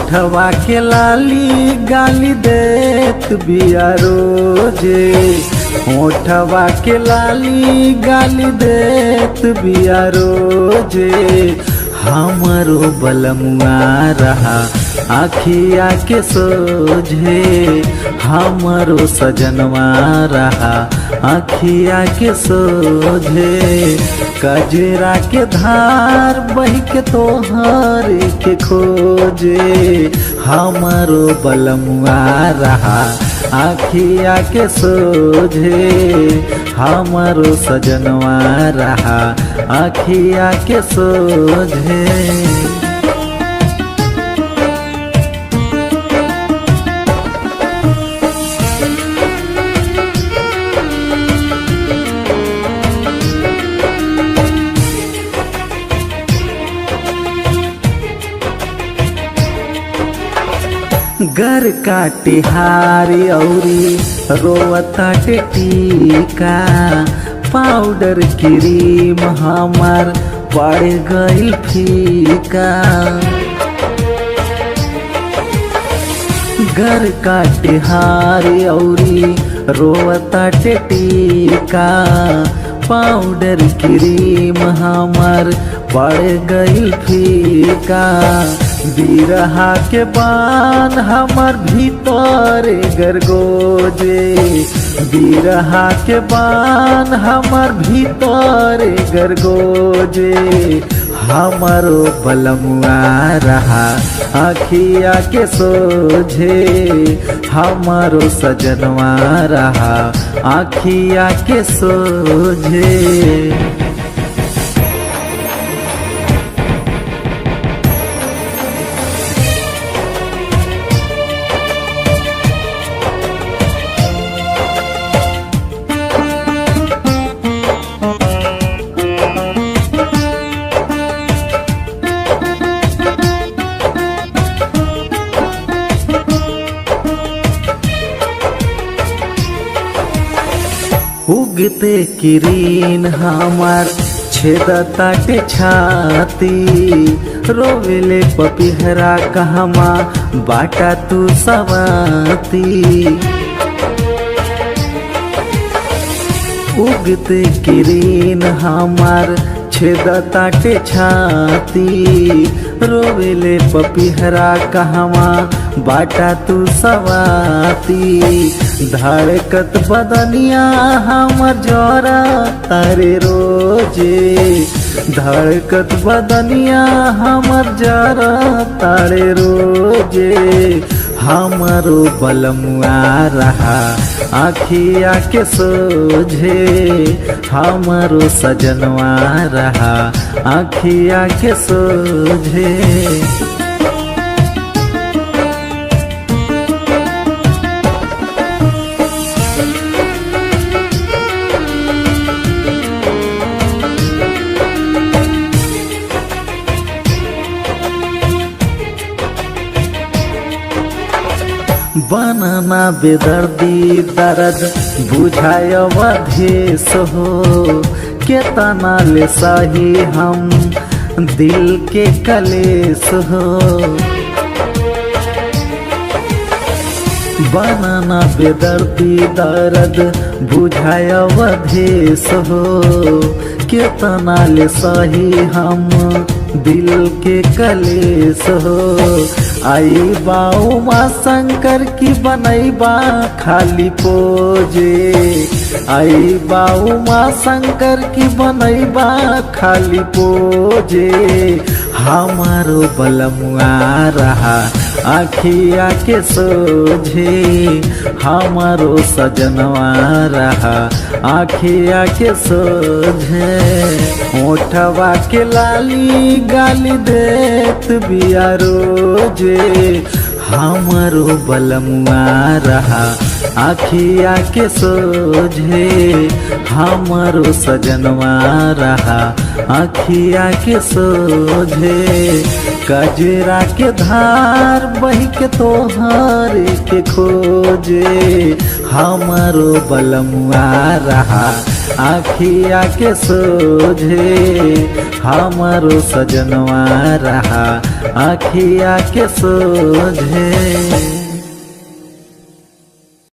होठवा के लाली गाली देत बिया रोजे, होठवा के लाली गाली देत बिया रोजे। हमरो बलमुआ रहा आखिया के सोझे, हमरो सजनवा रहा आखिया के सोझे। कजरा के धार बह के तोहर के खोजे, हमरो बलमुआ रहा आखिया के सोझे, हमरो सजनवा रहा आखिया के सोझे। गर काटे हारी औरी रोवता टीका, पाउडर क्रीम हमार पड़ गइल फीका। गर काटे हारी औरी रोवता टीका, पाउडर क्रीम हमार पड़ गइल फीका। बिरहा के बान हमर भीतर गरगोजे, बिरहा के बान हमर भीतर गरगोजे। हमरो बलमुआ रहा आखिया के सोझे, हमरो सजनवा रहा आखिया के सोझे। उगते किरीन हमार छेदताटे छाती, रोवेले पपिहरा कहमा बाटा तू सवाती। उगते किरीन हमार छेदताटे छाती, रोवेले पपिहरा कहमा बाटा तू सवाती। धड़कत बदनिया हमर जरा तारे रोजे, धड़कत बदनिया हमर जरा तारे रोजे। हमरो बलमुआ रहा आखिया के सोझे, हमरो सजनवा रहा आखिया के सोझे। बनाना बेदर्दी दर्द बुझाय वधेस हो, केतना ले सही हम दिल के कलेस हो। बनाना बेदर्दी दर्द बुझाय वधेस हो, केतना ले सही हम दिल के कलेस हो। आई बाऊ माँ शंकर की बनैबा खाली पोजे, आई बाऊ माँ शंकर की बनैबा खाली पोजे। हमारो बलमुआ रहा आखिया के सोझे, हमारो सजनवा रहा आखिया के सोझे। होठवा के लाली गाली देत बिया रोजे, हमारो बलमुआ रहा आखिया के सोझे, हमारो सजनवा रहा आखिया के सोझे। कजरा के धार बह के तोहर के खोजे, हमारो बलमुआ रहा आखिया के सोझे, हमारो सजनवा रहा आखिया के सोझे।